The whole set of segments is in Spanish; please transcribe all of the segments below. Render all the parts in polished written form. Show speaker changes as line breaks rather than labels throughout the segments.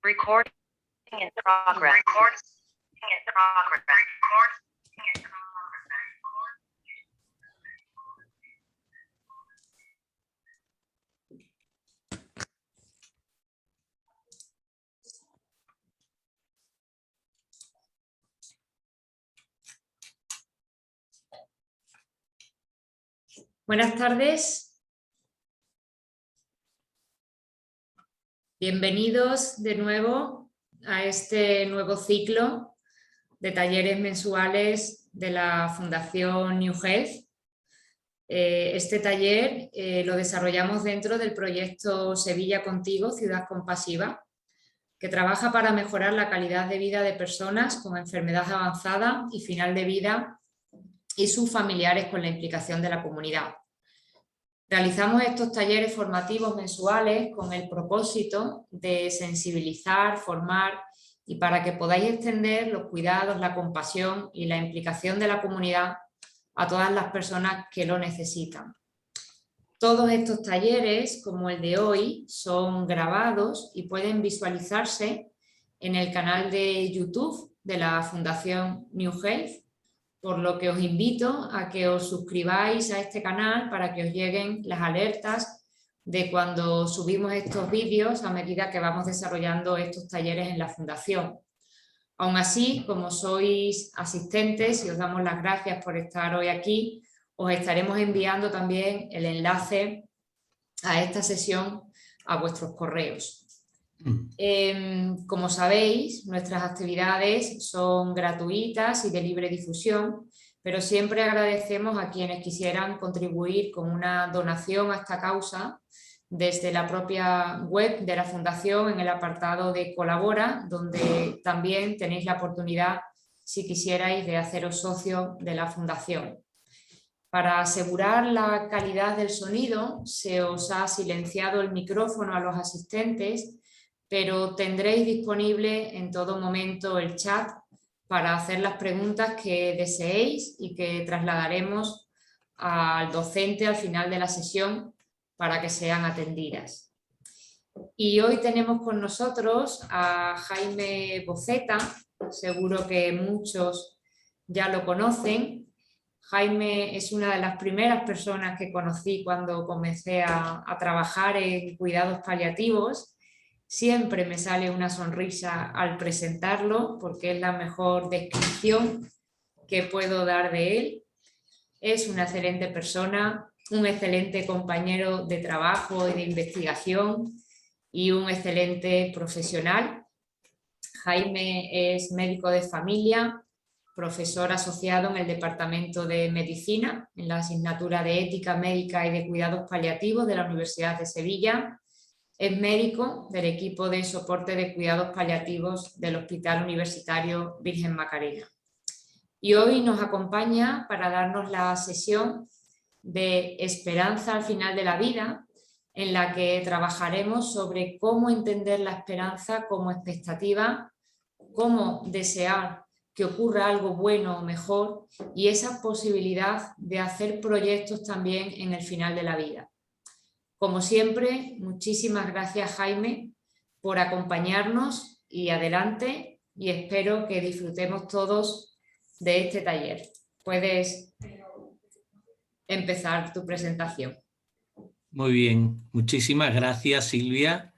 Recording in progress.
Buenas tardes. Bienvenidos de nuevo a este nuevo ciclo de talleres mensuales de la Fundación New Health. Este taller lo desarrollamos dentro del proyecto Sevilla Contigo, Ciudad Compasiva, que trabaja para mejorar la calidad de vida de personas con enfermedad avanzada y final de vida y sus familiares con la implicación de la comunidad. Realizamos estos talleres formativos mensuales con el propósito de sensibilizar, formar y para que podáis extender los cuidados, la compasión y la implicación de la comunidad a todas las personas que lo necesitan. Todos estos talleres, como el de hoy, son grabados y pueden visualizarse en el canal de YouTube de la Fundación New Health, por lo que os invito a que os suscribáis a este canal para que os lleguen las alertas de cuando subimos estos vídeos a medida que vamos desarrollando estos talleres en la Fundación. Aún así, como sois asistentes y os damos las gracias por estar hoy aquí, os estaremos enviando también el enlace a esta sesión a vuestros correos. Como sabéis, nuestras actividades son gratuitas y de libre difusión, pero siempre agradecemos a quienes quisieran contribuir con una donación a esta causa desde la propia web de la Fundación en el apartado de Colabora, donde también tenéis la oportunidad, si quisierais, de haceros socios de la Fundación. Para asegurar la calidad del sonido, se os ha silenciado el micrófono a los asistentes, pero tendréis disponible en todo momento el chat para hacer las preguntas que deseéis y que trasladaremos al docente al final de la sesión para que sean atendidas. Y hoy tenemos con nosotros a Jaime Boceta, seguro que muchos ya lo conocen. Jaime es una de las primeras personas que conocí cuando comencé a trabajar en cuidados paliativos. Siempre me sale una sonrisa al presentarlo porque es la mejor descripción que puedo dar de él. Es una excelente persona, un excelente compañero de trabajo y de investigación y un excelente profesional. Jaime es médico de familia, profesor asociado en el Departamento de Medicina, en la asignatura de Ética Médica y de Cuidados Paliativos de la Universidad de Sevilla. Es médico del equipo de soporte de cuidados paliativos del Hospital Universitario Virgen Macarena. Y hoy nos acompaña para darnos la sesión de Esperanza al final de la vida, en la que trabajaremos sobre cómo entender la esperanza como expectativa, cómo desear que ocurra algo bueno o mejor y esa posibilidad de hacer proyectos también en el final de la vida. Como siempre, muchísimas gracias, Jaime, por acompañarnos y adelante, y espero que disfrutemos todos de este taller. Puedes empezar tu presentación.
Muy bien, muchísimas gracias, Silvia.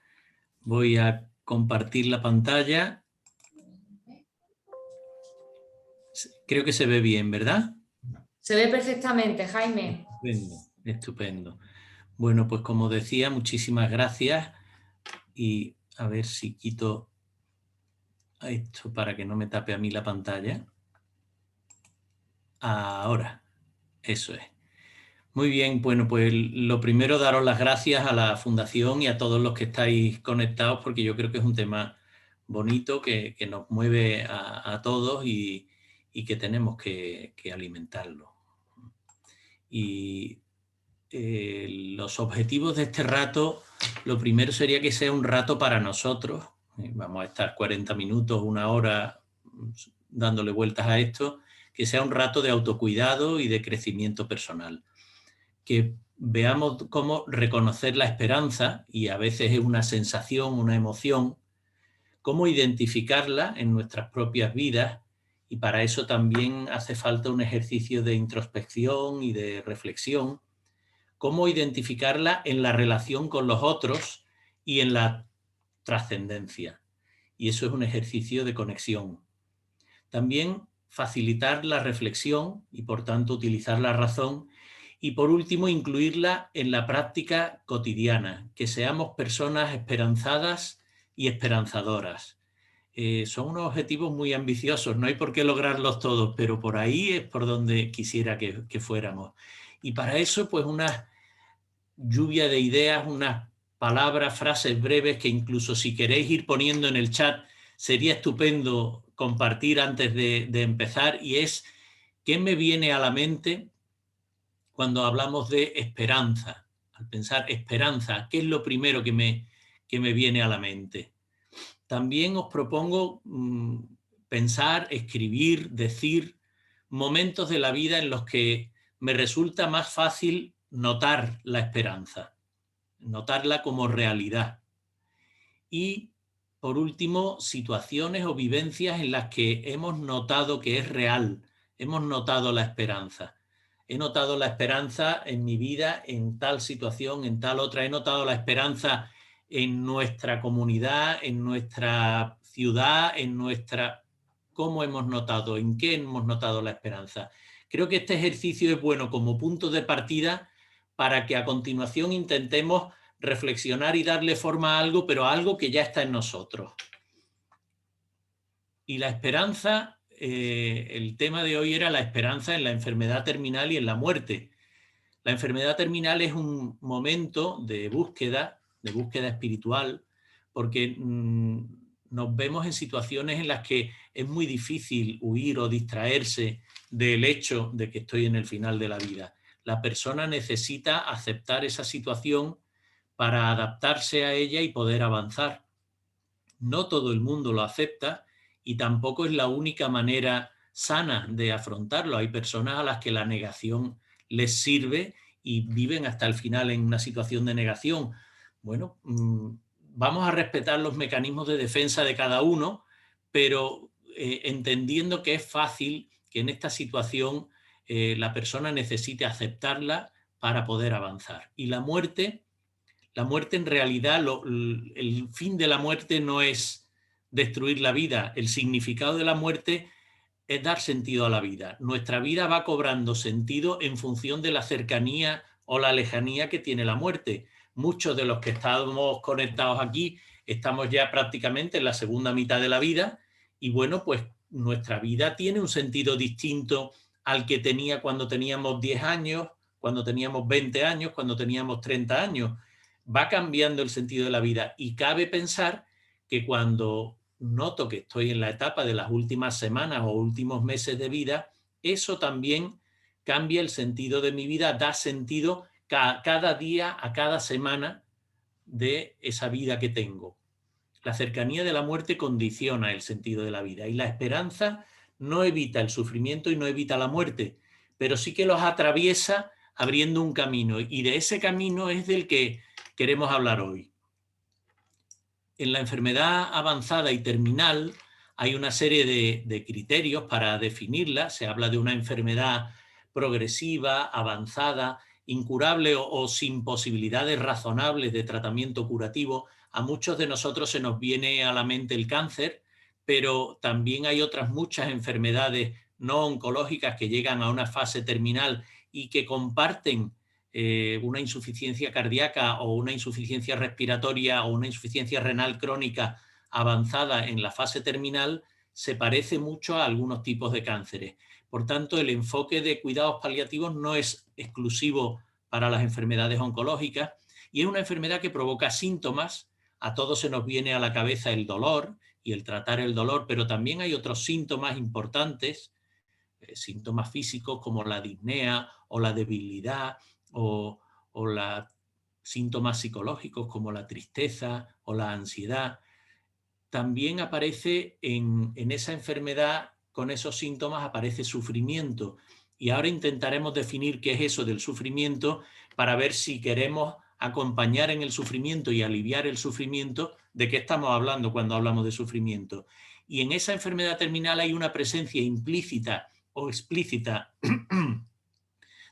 Voy a compartir la pantalla. Creo que se ve bien, ¿verdad?
Se ve perfectamente, Jaime.
Estupendo, estupendo. Bueno, pues como decía, muchísimas gracias y a ver si quito esto para que no me tape a mí la pantalla. Ahora, eso es. Muy bien, bueno, pues lo primero daros las gracias a la Fundación y a todos los que estáis conectados porque yo creo que es un tema bonito que nos mueve a todos y que tenemos que alimentarlo. Y los objetivos de este rato, lo primero sería que sea un rato para nosotros. Vamos a estar 40 minutos, una hora dándole vueltas a esto, que sea un rato de autocuidado y de crecimiento personal. Que veamos cómo reconocer la esperanza, y a veces es una sensación, una emoción, cómo identificarla en nuestras propias vidas, y para eso también hace falta un ejercicio de introspección y de reflexión, cómo identificarla en la relación con los otros y en la trascendencia. Y eso es un ejercicio de conexión. También facilitar la reflexión y por tanto utilizar la razón. Y por último, incluirla en la práctica cotidiana, que seamos personas esperanzadas y esperanzadoras. Son unos objetivos muy ambiciosos, no hay por qué lograrlos todos, pero por ahí es por donde quisiera que fuéramos. Y para eso, pues una lluvia de ideas, unas palabras, frases breves que incluso si queréis ir poniendo en el chat, sería estupendo compartir antes de empezar, y es ¿qué me viene a la mente cuando hablamos de esperanza? Al pensar esperanza, ¿qué es lo primero que me viene a la mente? También os propongo pensar, escribir, decir momentos de la vida en los que me resulta más fácil notar la esperanza, notarla como realidad. Y, por último, situaciones o vivencias en las que hemos notado que es real, hemos notado la esperanza. He notado la esperanza en mi vida, en tal situación, en tal otra. He notado la esperanza en nuestra comunidad, en nuestra ciudad, en nuestra... ¿Cómo hemos notado? ¿En qué hemos notado la esperanza? Creo que este ejercicio es bueno como punto de partida para que a continuación intentemos reflexionar y darle forma a algo, pero a algo que ya está en nosotros. Y la esperanza, el tema de hoy era la esperanza en la enfermedad terminal y en la muerte. La enfermedad terminal es un momento de búsqueda espiritual, porque nos vemos en situaciones en las que es muy difícil huir o distraerse del hecho de que estoy en el final de la vida. La persona necesita aceptar esa situación para adaptarse a ella y poder avanzar. No todo el mundo lo acepta y tampoco es la única manera sana de afrontarlo. Hay personas a las que la negación les sirve y viven hasta el final en una situación de negación. Bueno, vamos a respetar los mecanismos de defensa de cada uno, pero entendiendo que es fácil que en esta situación la persona necesite aceptarla para poder avanzar. Y la muerte en realidad, el fin de la muerte no es destruir la vida. El significado de la muerte es dar sentido a la vida. Nuestra vida va cobrando sentido en función de la cercanía o la lejanía que tiene la muerte. Muchos de los que estamos conectados aquí estamos ya prácticamente en la segunda mitad de la vida y bueno, pues nuestra vida tiene un sentido distinto al que tenía cuando teníamos 10 años, cuando teníamos 20 años, cuando teníamos 30 años. Va cambiando el sentido de la vida y cabe pensar que cuando noto que estoy en la etapa de las últimas semanas o últimos meses de vida, eso también cambia el sentido de mi vida, da sentido cada día, a cada semana de esa vida que tengo. La cercanía de la muerte condiciona el sentido de la vida y la esperanza no evita el sufrimiento y no evita la muerte, pero sí que los atraviesa abriendo un camino y de ese camino es del que queremos hablar hoy. En la enfermedad avanzada y terminal hay una serie de criterios para definirla. Se habla de una enfermedad progresiva, avanzada, incurable o sin posibilidades razonables de tratamiento curativo. A muchos de nosotros se nos viene a la mente el cáncer, pero también hay otras muchas enfermedades no oncológicas que llegan a una fase terminal y que comparten una insuficiencia cardíaca o una insuficiencia respiratoria o una insuficiencia renal crónica avanzada en la fase terminal, se parece mucho a algunos tipos de cánceres. Por tanto, el enfoque de cuidados paliativos no es exclusivo para las enfermedades oncológicas y es una enfermedad que provoca síntomas. A todos se nos viene a la cabeza el dolor y el tratar el dolor, pero también hay otros síntomas importantes, síntomas físicos como la disnea o la debilidad o los síntomas psicológicos como la tristeza o la ansiedad. También aparece en esa enfermedad, con esos síntomas aparece sufrimiento. Y ahora intentaremos definir qué es eso del sufrimiento para ver si queremos acompañar en el sufrimiento y aliviar el sufrimiento, ¿de qué estamos hablando cuando hablamos de sufrimiento? Y en esa enfermedad terminal hay una presencia implícita o explícita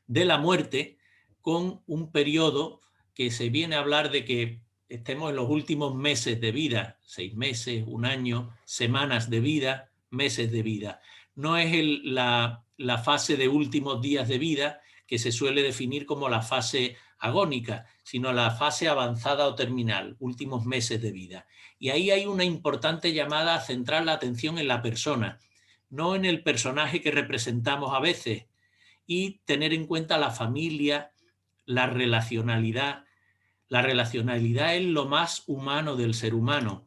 de la muerte, con un periodo que se viene a hablar de que estemos en los últimos meses de vida, 6 meses, 1 año, semanas de vida, meses de vida. No es la fase de últimos días de vida, que se suele definir como la fase agónica, sino la fase avanzada o terminal, últimos meses de vida. Y ahí hay una importante llamada a centrar la atención en la persona, no en el personaje que representamos a veces, y tener en cuenta la familia, la relacionalidad. La relacionalidad es lo más humano del ser humano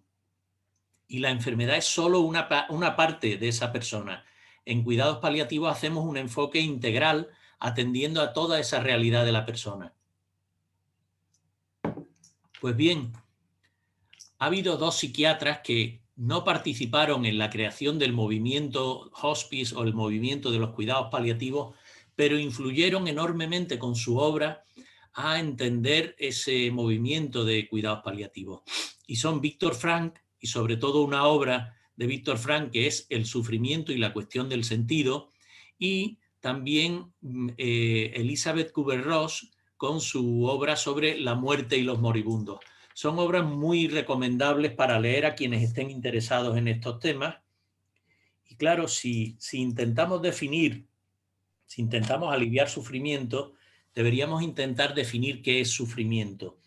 y la enfermedad es solo una parte de esa persona. En cuidados paliativos hacemos un enfoque integral atendiendo a toda esa realidad de la persona. Pues bien, ha habido 2 psiquiatras que no participaron en la creación del movimiento hospice o el movimiento de los cuidados paliativos, pero influyeron enormemente con su obra a entender ese movimiento de cuidados paliativos. Y son Viktor Frankl, y sobre todo una obra de Viktor Frankl que es El sufrimiento y la cuestión del sentido, y también Elizabeth Kubler-Ross con su obra sobre la muerte y los moribundos. Son obras muy recomendables para leer a quienes estén interesados en estos temas. Y claro, si intentamos definir, si intentamos aliviar sufrimiento, deberíamos intentar definir qué es sufrimiento.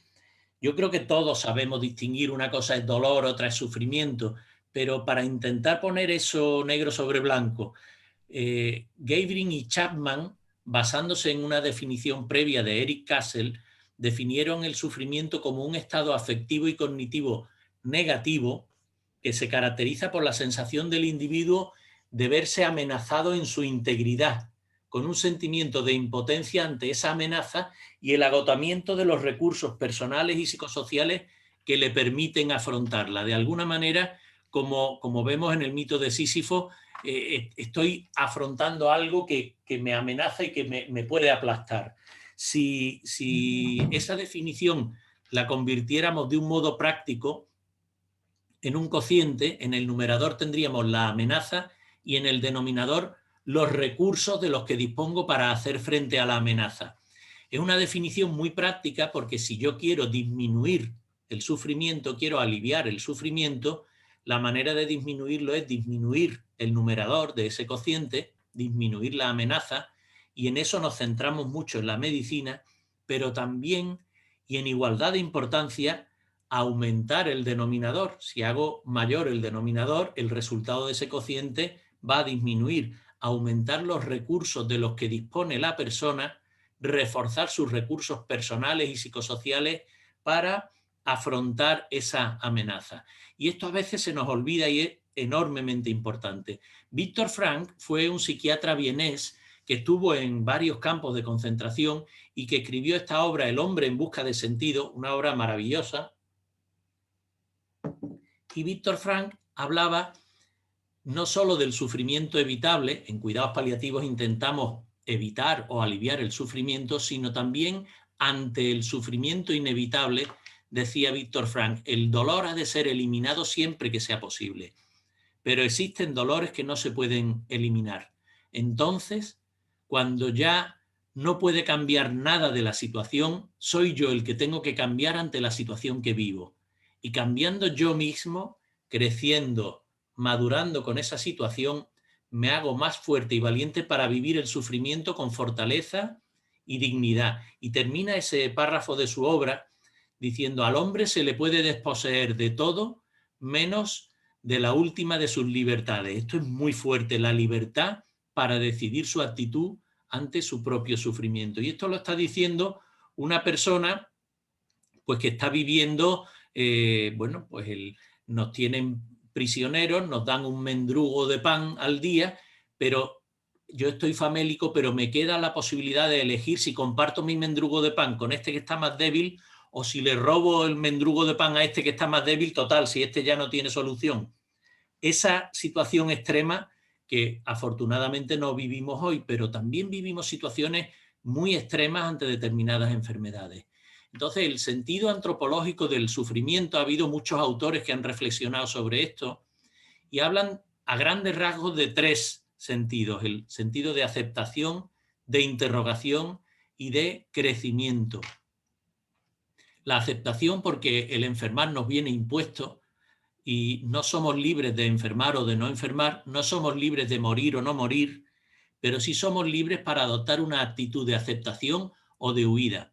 Yo creo que todos sabemos distinguir, una cosa es dolor, otra es sufrimiento, pero para intentar poner eso negro sobre blanco, Gavrin y Chapman, basándose en una definición previa de Eric Kassel, definieron el sufrimiento como un estado afectivo y cognitivo negativo que se caracteriza por la sensación del individuo de verse amenazado en su integridad, con un sentimiento de impotencia ante esa amenaza y el agotamiento de los recursos personales y psicosociales que le permiten afrontarla. De alguna manera, como vemos en el mito de Sísifo, estoy afrontando algo que me amenaza y que me puede aplastar. Si esa definición la convirtiéramos de un modo práctico en un cociente, en el numerador tendríamos la amenaza y en el denominador los recursos de los que dispongo para hacer frente a la amenaza. Es una definición muy práctica porque si yo quiero disminuir el sufrimiento, quiero aliviar el sufrimiento, la manera de disminuirlo es disminuir el numerador de ese cociente, disminuir la amenaza, y en eso nos centramos mucho en la medicina, pero también, y en igualdad de importancia, aumentar el denominador. Si hago mayor el denominador, el resultado de ese cociente va a disminuir. Aumentar los recursos de los que dispone la persona, reforzar sus recursos personales y psicosociales para afrontar esa amenaza. Y esto a veces se nos olvida y es enormemente importante. Viktor Frankl fue un psiquiatra vienés que estuvo en varios campos de concentración y que escribió esta obra, El hombre en busca de sentido, una obra maravillosa. Y Viktor Frankl hablaba no solo del sufrimiento evitable, en cuidados paliativos intentamos evitar o aliviar el sufrimiento, sino también ante el sufrimiento inevitable, decía Viktor Frankl, el dolor ha de ser eliminado siempre que sea posible, pero existen dolores que no se pueden eliminar. Entonces, cuando ya no puede cambiar nada de la situación, soy yo el que tengo que cambiar ante la situación que vivo. Y cambiando yo mismo, creciendo, madurando con esa situación, me hago más fuerte y valiente para vivir el sufrimiento con fortaleza y dignidad. Y termina ese párrafo de su obra diciendo: al hombre se le puede desposeer de todo menos de la última de sus libertades. Esto es muy fuerte, la libertad para decidir su actitud ante su propio sufrimiento. Y esto lo está diciendo una persona pues que está viviendo, bueno, pues nos tienen prisioneros, nos dan un mendrugo de pan al día, pero yo estoy famélico, pero me queda la posibilidad de elegir si comparto mi mendrugo de pan con este que está más débil o si le robo el mendrugo de pan a este que está más débil, total, si este ya no tiene solución. Esa situación extrema que afortunadamente no vivimos hoy, pero también vivimos situaciones muy extremas ante determinadas enfermedades. Entonces, el sentido antropológico del sufrimiento, ha habido muchos autores que han reflexionado sobre esto y hablan a grandes rasgos de 3 sentidos: el sentido de aceptación, de interrogación y de crecimiento. La aceptación, porque el enfermar nos viene impuesto y no somos libres de enfermar o de no enfermar, no somos libres de morir o no morir, pero sí somos libres para adoptar una actitud de aceptación o de huida.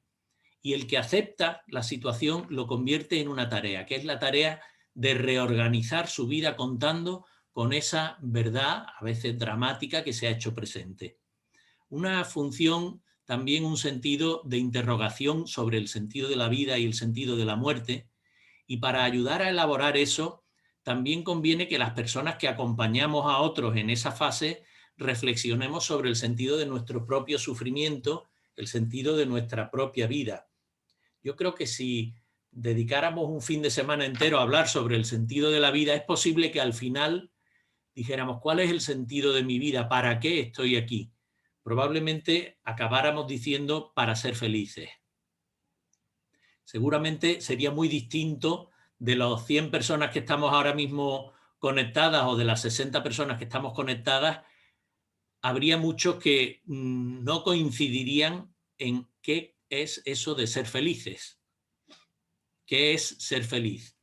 Y el que acepta la situación lo convierte en una tarea, que es la tarea de reorganizar su vida contando con esa verdad, a veces dramática, que se ha hecho presente. Una función, también un sentido de interrogación sobre el sentido de la vida y el sentido de la muerte. Y para ayudar a elaborar eso, también conviene que las personas que acompañamos a otros en esa fase reflexionemos sobre el sentido de nuestro propio sufrimiento, el sentido de nuestra propia vida. Yo creo que si dedicáramos un fin de semana entero a hablar sobre el sentido de la vida, es posible que al final dijéramos, ¿cuál es el sentido de mi vida? ¿Para qué estoy aquí? Probablemente acabáramos diciendo, para ser felices. Seguramente sería muy distinto de los 100 personas que estamos ahora mismo conectadas o de las 60 personas que estamos conectadas. Habría muchos que no coincidirían en qué es eso de ser felices. ¿Qué es ser feliz?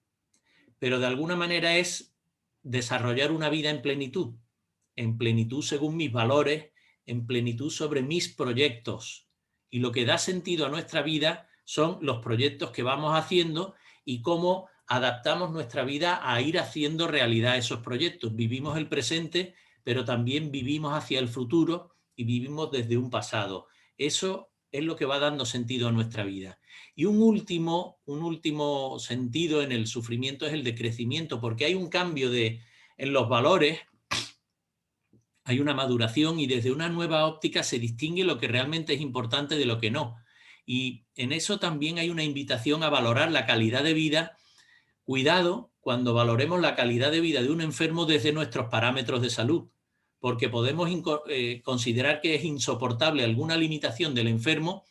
Pero de alguna manera es desarrollar una vida en plenitud según mis valores, en plenitud sobre mis proyectos. Y lo que da sentido a nuestra vida son los proyectos que vamos haciendo y cómo adaptamos nuestra vida a ir haciendo realidad esos proyectos. Vivimos el presente, pero también vivimos hacia el futuro y vivimos desde un pasado. Eso es lo que va dando sentido a nuestra vida. Y un último sentido en el sufrimiento es el de crecimiento, porque hay un cambio en los valores, hay una maduración y desde una nueva óptica se distingue lo que realmente es importante de lo que no. Y en eso también hay una invitación a valorar la calidad de vida. Cuidado cuando valoremos la calidad de vida de un enfermo desde nuestros parámetros de salud, porque podemos considerar que es insoportable alguna limitación del enfermo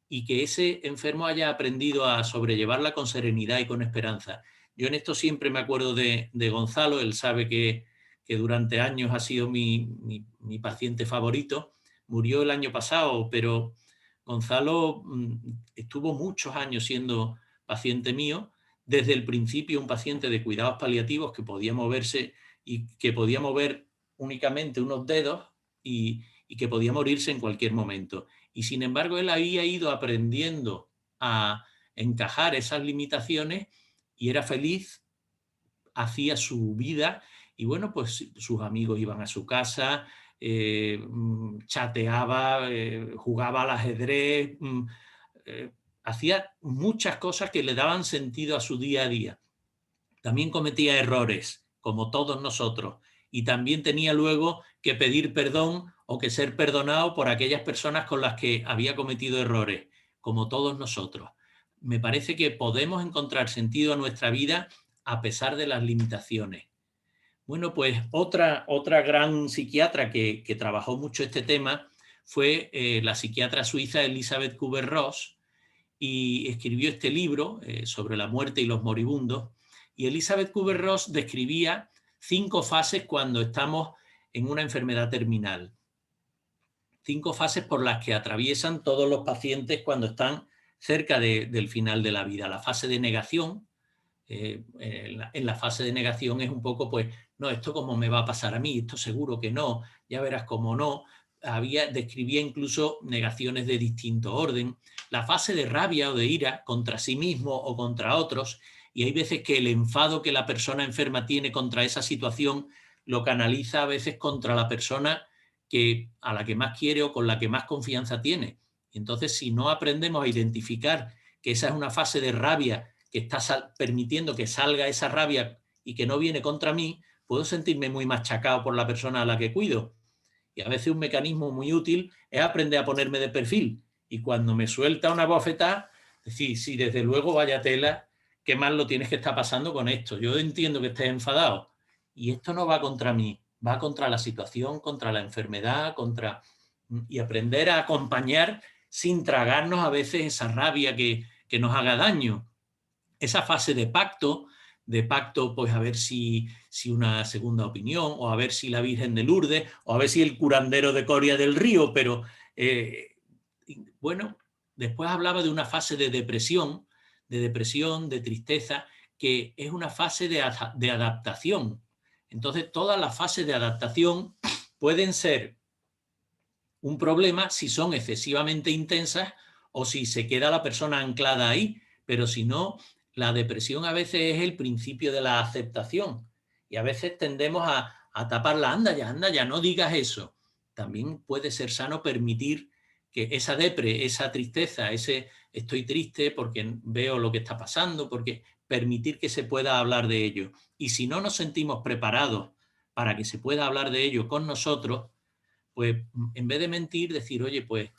y que ese enfermo haya aprendido a sobrellevarla con serenidad y con esperanza. Yo en esto siempre me acuerdo de Gonzalo. Él sabe que durante años ha sido mi paciente favorito. Murió el año pasado, pero Gonzalo estuvo muchos años siendo paciente mío. Desde el principio un paciente de cuidados paliativos que podía moverse y que podía mover únicamente unos dedos y que podía morirse en cualquier momento. Y sin embargo él había ido aprendiendo a encajar esas limitaciones y era feliz, hacía su vida y bueno, pues sus amigos iban a su casa, chateaba, jugaba al ajedrez, hacía muchas cosas que le daban sentido a su día a día. También cometía errores, como todos nosotros, y también tenía luego que pedir perdón o que ser perdonado por aquellas personas con las que había cometido errores, como todos nosotros. Me parece que podemos encontrar sentido a nuestra vida a pesar de las limitaciones. Bueno, pues otra gran psiquiatra que trabajó mucho este tema fue la psiquiatra suiza Elisabeth Kübler-Ross, y escribió este libro sobre la muerte y los moribundos. Y Elisabeth Kübler-Ross describía 5 fases cuando estamos en una enfermedad terminal. 5 fases por las que atraviesan todos los pacientes cuando están cerca del final de la vida. La fase de negación. En la fase de negación es un poco, pues, no, esto cómo me va a pasar a mí, esto seguro que no, ya verás cómo no. Describía incluso negaciones de distinto orden. La fase de rabia o de ira contra sí mismo o contra otros, y hay veces que el enfado que la persona enferma tiene contra esa situación lo canaliza a veces contra la persona a la que más quiere o con la que más confianza tiene. Y entonces, si no aprendemos a identificar que esa es una fase de rabia que está permitiendo que salga esa rabia y que no viene contra mí, puedo sentirme muy machacado por la persona a la que cuido. Y a veces un mecanismo muy útil es aprender a ponerme de perfil. Y cuando me suelta una bofetada, decir, sí, desde luego, vaya tela, qué mal lo tienes que estar pasando con esto. Yo entiendo que estés enfadado. Y esto no va contra mí, va contra la situación, contra la enfermedad, y aprender a acompañar sin tragarnos a veces esa rabia que que nos haga daño. Esa fase de pacto, pues a ver si una segunda opinión, o a ver si la Virgen de Lourdes, o a ver si el curandero de Coria del Río, pero bueno, después hablaba de una fase de depresión, de tristeza, que es una fase de adaptación. Entonces, todas las fases de adaptación pueden ser un problema si son excesivamente intensas o si se queda la persona anclada ahí, pero si no, la depresión a veces es el principio de la aceptación y a veces tendemos a taparla. Anda ya, no digas eso. También puede ser sano permitir que esa depre, esa tristeza, ese estoy triste porque veo lo que está pasando, porque permitir que se pueda hablar de ello. Y si no nos sentimos preparados para que se pueda hablar de ello con nosotros, pues en vez de mentir, decir, oye, pues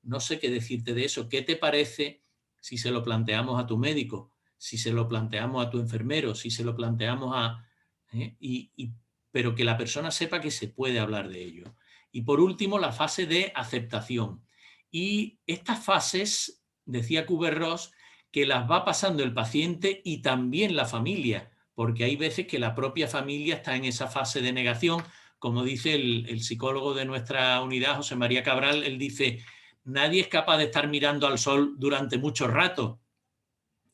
no sé qué decirte de eso, ¿qué te parece si se lo planteamos a tu médico, si se lo planteamos a tu enfermero, si se lo planteamos a... pero que la persona sepa que se puede hablar de ello. Y por último, la fase de aceptación. Y estas fases, decía Kubler-Ross, que las va pasando el paciente y también la familia, porque hay veces que la propia familia está en esa fase de negación. Como dice el psicólogo de nuestra unidad, José María Cabral, él dice, nadie es capaz de estar mirando al sol durante mucho rato.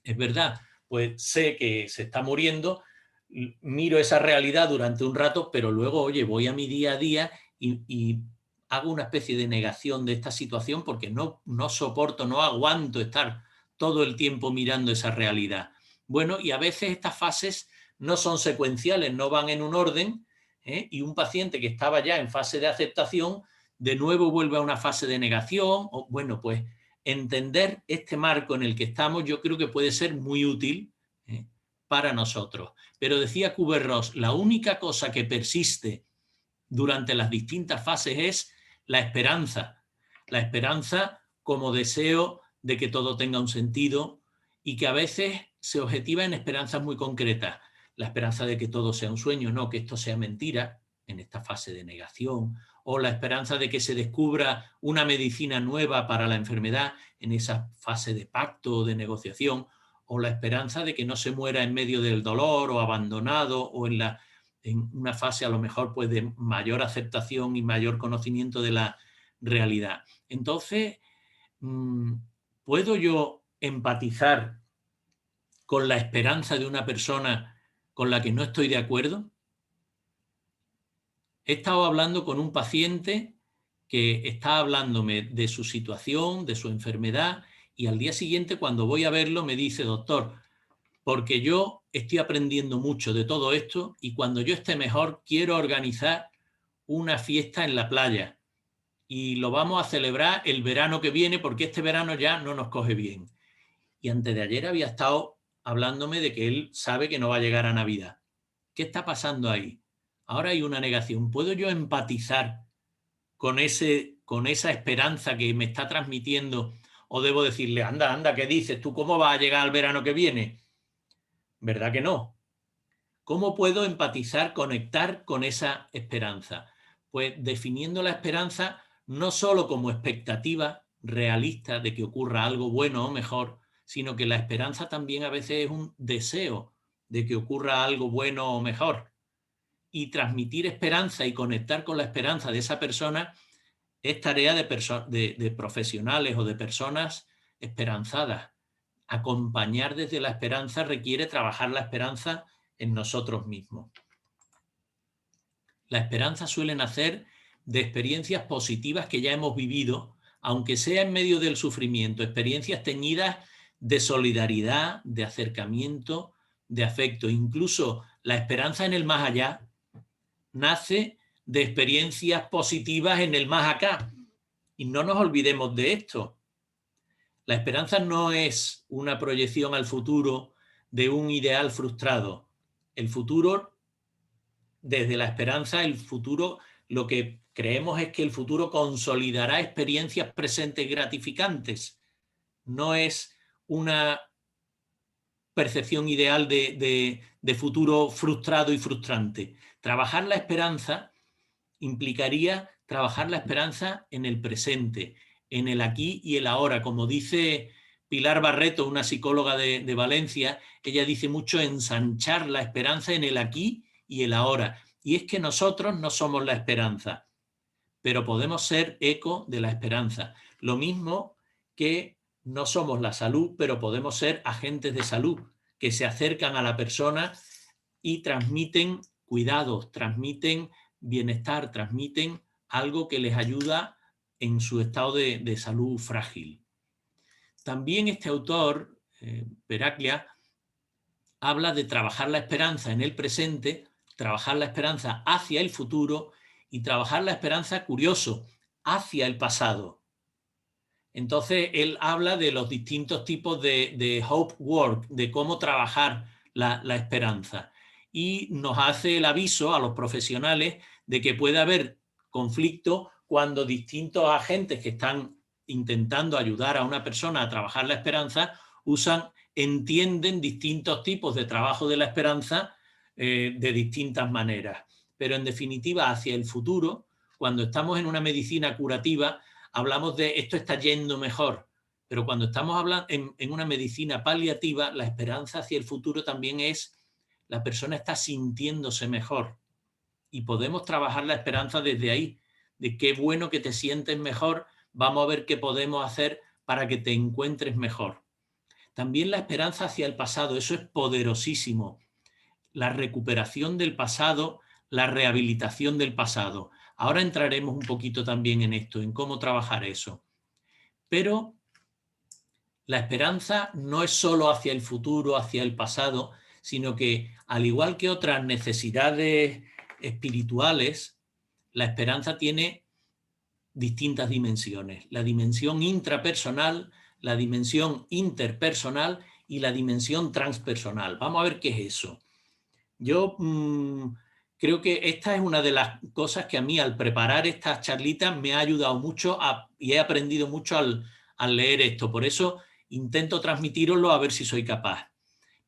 Es verdad, pues sé que se está muriendo, miro esa realidad durante un rato, pero luego, oye, voy a mi día a día y hago una especie de negación de esta situación porque no soporto, no aguanto estar todo el tiempo mirando esa realidad. Bueno, y a veces estas fases no son secuenciales, no van en un orden, y un paciente que estaba ya en fase de aceptación, de nuevo vuelve a una fase de negación. O, bueno, pues entender este marco en el que estamos yo creo que puede ser muy útil para nosotros. Pero decía Kubler-Ross, la única cosa que persiste durante las distintas fases es la esperanza como deseo de que todo tenga un sentido y que a veces se objetiva en esperanzas muy concretas. La esperanza de que todo sea un sueño, no que esto sea mentira, en esta fase de negación, o la esperanza de que se descubra una medicina nueva para la enfermedad en esa fase de pacto o de negociación, o la esperanza de que no se muera en medio del dolor o abandonado o en una fase a lo mejor pues de mayor aceptación y mayor conocimiento de la realidad. Entonces, ¿puedo yo empatizar con la esperanza de una persona con la que no estoy de acuerdo? He estado hablando con un paciente que está hablándome de su situación, de su enfermedad, y al día siguiente cuando voy a verlo me dice, doctor, porque yo estoy aprendiendo mucho de todo esto y cuando yo esté mejor quiero organizar una fiesta en la playa y lo vamos a celebrar el verano que viene porque este verano ya no nos coge bien. Y antes de ayer había estado hablándome de que él sabe que no va a llegar a Navidad. ¿Qué está pasando ahí? Ahora hay una negación. ¿Puedo yo empatizar con esa esperanza que me está transmitiendo o debo decirle, anda, ¿qué dices? ¿Tú cómo vas a llegar al verano que viene? ¿Verdad que no? ¿Cómo puedo empatizar, conectar con esa esperanza? Pues definiendo la esperanza no solo como expectativa realista de que ocurra algo bueno o mejor, sino que la esperanza también a veces es un deseo de que ocurra algo bueno o mejor. Y transmitir esperanza y conectar con la esperanza de esa persona es tarea de profesionales o de personas esperanzadas. Acompañar desde la esperanza requiere trabajar la esperanza en nosotros mismos. La esperanza suele nacer de experiencias positivas que ya hemos vivido, aunque sea en medio del sufrimiento, experiencias teñidas de solidaridad, de acercamiento, de afecto. Incluso la esperanza en el más allá nace de experiencias positivas en el más acá. Y no nos olvidemos de esto. La esperanza no es una proyección al futuro de un ideal frustrado. El futuro, desde la esperanza, el futuro, lo que creemos es que el futuro consolidará experiencias presentes gratificantes. No es una percepción ideal de futuro frustrado y frustrante. Trabajar la esperanza implicaría trabajar la esperanza en el presente, en el aquí y el ahora. Como dice Pilar Barreto, una psicóloga de Valencia, ella dice mucho ensanchar la esperanza en el aquí y el ahora. Y es que nosotros no somos la esperanza, pero podemos ser eco de la esperanza. Lo mismo que no somos la salud, pero podemos ser agentes de salud que se acercan a la persona y transmiten cuidados, transmiten bienestar, transmiten algo que les ayuda en su estado de salud frágil. También este autor, Peraclia, habla de trabajar la esperanza en el presente, trabajar la esperanza hacia el futuro y trabajar la esperanza, curioso, hacia el pasado. Entonces, él habla de los distintos tipos de hope work, de cómo trabajar la esperanza. Y nos hace el aviso a los profesionales de que puede haber conflicto cuando distintos agentes que están intentando ayudar a una persona a trabajar la esperanza entienden distintos tipos de trabajo de la esperanza de distintas maneras. Pero en definitiva, hacia el futuro, cuando estamos en una medicina curativa, hablamos de esto está yendo mejor, pero cuando estamos hablando en una medicina paliativa, la esperanza hacia el futuro también es la persona está sintiéndose mejor y podemos trabajar la esperanza desde ahí, de qué bueno que te sientes mejor, vamos a ver qué podemos hacer para que te encuentres mejor. También la esperanza hacia el pasado, eso es poderosísimo. La recuperación del pasado, la rehabilitación del pasado. Ahora entraremos un poquito también en esto, en cómo trabajar eso. Pero la esperanza no es solo hacia el futuro, hacia el pasado, sino que al igual que otras necesidades espirituales, la esperanza tiene distintas dimensiones. La dimensión intrapersonal, la dimensión interpersonal y la dimensión transpersonal. Vamos a ver qué es eso. Yo creo que esta es una de las cosas que a mí al preparar estas charlitas me ha ayudado mucho y he aprendido mucho al leer esto. Por eso intento transmitiroslo a ver si soy capaz.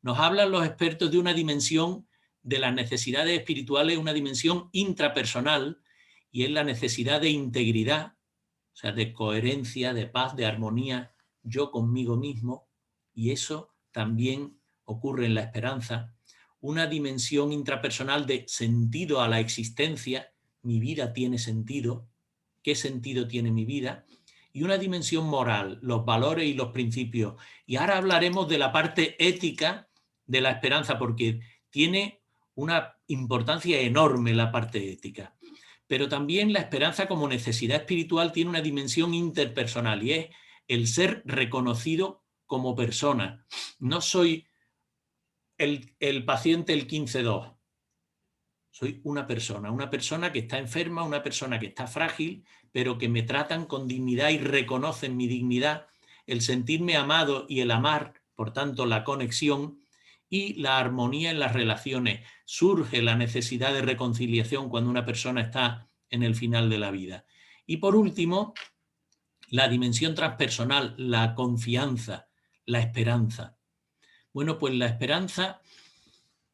Nos hablan los expertos de una dimensión de las necesidades espirituales, una dimensión intrapersonal, y es la necesidad de integridad, o sea, de coherencia, de paz, de armonía, yo conmigo mismo, y eso también ocurre en la esperanza. Una dimensión intrapersonal de sentido a la existencia, mi vida tiene sentido, ¿qué sentido tiene mi vida? Y una dimensión moral, los valores y los principios. Y ahora hablaremos de la parte ética de la esperanza, porque tiene una importancia enorme la parte ética. Pero también la esperanza como necesidad espiritual tiene una dimensión interpersonal y es el ser reconocido como persona. No soy el paciente el 15-2. Soy una persona que está enferma, una persona que está frágil, pero que me tratan con dignidad y reconocen mi dignidad, el sentirme amado y el amar, por tanto, la conexión y la armonía en las relaciones. Surge la necesidad de reconciliación cuando una persona está en el final de la vida. Y por último, la dimensión transpersonal, la confianza, la esperanza. Bueno, pues la esperanza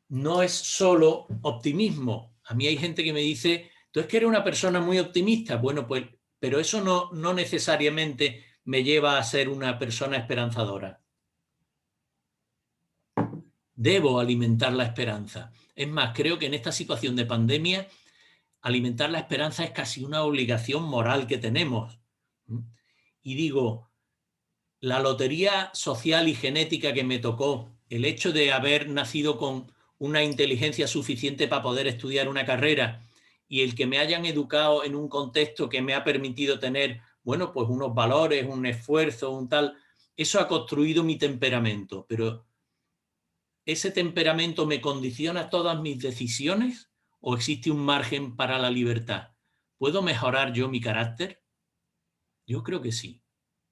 no es solo optimismo. A mí hay gente que me dice, tú es que eres una persona muy optimista. Bueno, pues, pero eso no necesariamente me lleva a ser una persona esperanzadora. Debo alimentar la esperanza. Es más, creo que en esta situación de pandemia, alimentar la esperanza es casi una obligación moral que tenemos. Y digo, la lotería social y genética que me tocó, el hecho de haber nacido con una inteligencia suficiente para poder estudiar una carrera y el que me hayan educado en un contexto que me ha permitido tener, bueno, pues unos valores, un esfuerzo, un tal, eso ha construido mi temperamento, pero ¿ese temperamento me condiciona todas mis decisiones o existe un margen para la libertad? ¿Puedo mejorar yo mi carácter? Yo creo que sí,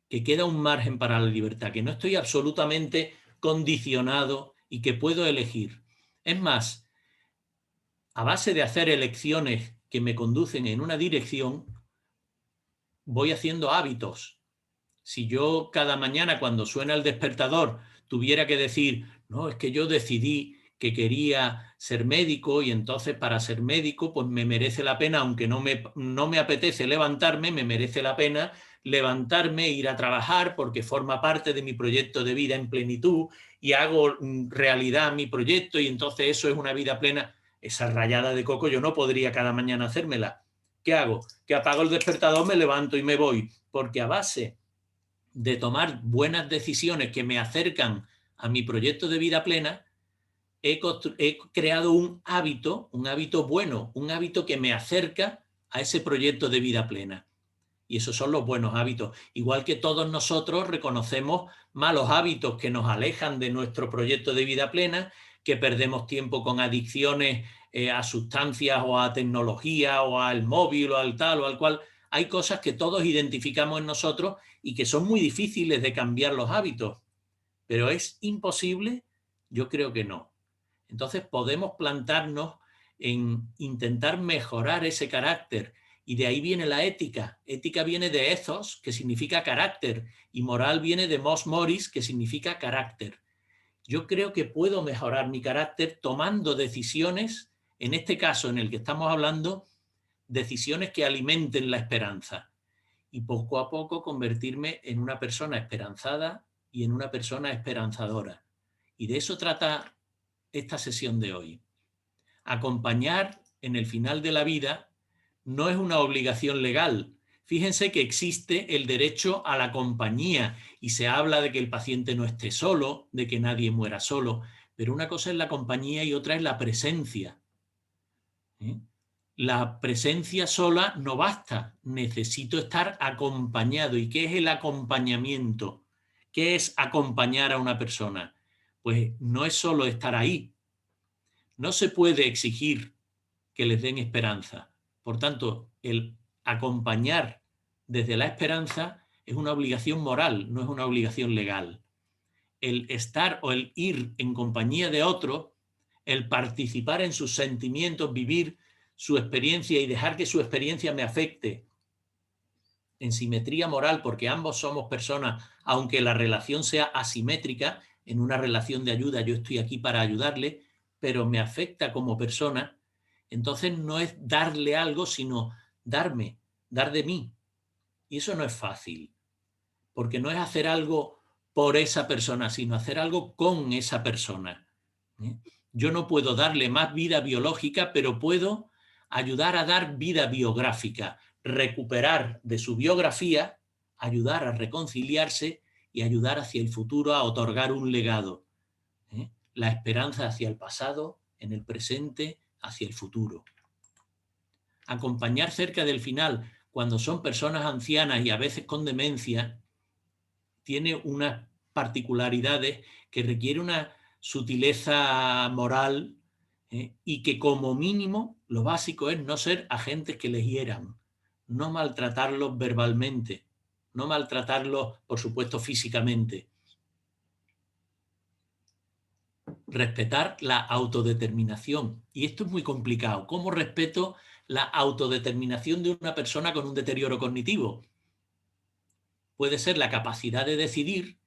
que queda un margen para la libertad, que no estoy absolutamente condicionado y que puedo elegir. Es más, a base de hacer elecciones que me conducen en una dirección, voy haciendo hábitos. Si yo cada mañana cuando suena el despertador tuviera que decir, no, es que yo decidí que quería ser médico y entonces para ser médico pues me merece la pena, aunque no me apetece levantarme, me merece la pena levantarme e ir a trabajar porque forma parte de mi proyecto de vida en plenitud y hago realidad mi proyecto y entonces eso es una vida plena. Esa rallada de coco yo no podría cada mañana hacérmela. ¿Qué hago? Que apago el despertador, me levanto y me voy, porque a base de tomar buenas decisiones que me acercan a mi proyecto de vida plena, he creado un hábito bueno, un hábito que me acerca a ese proyecto de vida plena. Y esos son los buenos hábitos. Igual que todos nosotros reconocemos malos hábitos que nos alejan de nuestro proyecto de vida plena, que perdemos tiempo con adicciones a sustancias o a tecnología o al móvil o al tal o al cual. Hay cosas que todos identificamos en nosotros y que son muy difíciles de cambiar los hábitos. Pero ¿es imposible? Yo creo que no. Entonces podemos plantarnos en intentar mejorar ese carácter y de ahí viene la ética. Ética viene de ethos, que significa carácter, y moral viene de mos moris, que significa carácter. Yo creo que puedo mejorar mi carácter tomando decisiones, en este caso en el que estamos hablando, decisiones que alimenten la esperanza y poco a poco convertirme en una persona esperanzada y en una persona esperanzadora. Y de eso trata esta sesión de hoy. Acompañar en el final de la vida no es una obligación legal. Fíjense que existe el derecho a la compañía y se habla de que el paciente no esté solo, de que nadie muera solo, pero una cosa es la compañía y otra es la presencia. La presencia sola no basta, necesito estar acompañado. ¿Y qué es el acompañamiento? ¿Qué es acompañar a una persona? Pues no es solo estar ahí. No se puede exigir que les den esperanza. Por tanto, el acompañar desde la esperanza es una obligación moral, no es una obligación legal. El estar o el ir en compañía de otro, el participar en sus sentimientos, vivir su experiencia y dejar que su experiencia me afecte en simetría moral, porque ambos somos personas, aunque la relación sea asimétrica, en una relación de ayuda yo estoy aquí para ayudarle, pero me afecta como persona. Entonces no es darle algo, sino darme, dar de mí. Y eso no es fácil, porque no es hacer algo por esa persona, sino hacer algo con esa persona. Yo no puedo darle más vida biológica, pero puedo ayudar a dar vida biográfica, recuperar de su biografía, ayudar a reconciliarse y ayudar hacia el futuro a otorgar un legado. La esperanza hacia el pasado, en el presente, hacia el futuro. Acompañar cerca del final, cuando son personas ancianas y a veces con demencia, tiene unas particularidades que requiere una sutileza moral y que como mínimo lo básico es no ser agentes que les hieran, no maltratarlos verbalmente, no maltratarlos, por supuesto, físicamente. Respetar la autodeterminación. Y esto es muy complicado. ¿Cómo respeto la autodeterminación de una persona con un deterioro cognitivo? Puede ser la capacidad de decidir,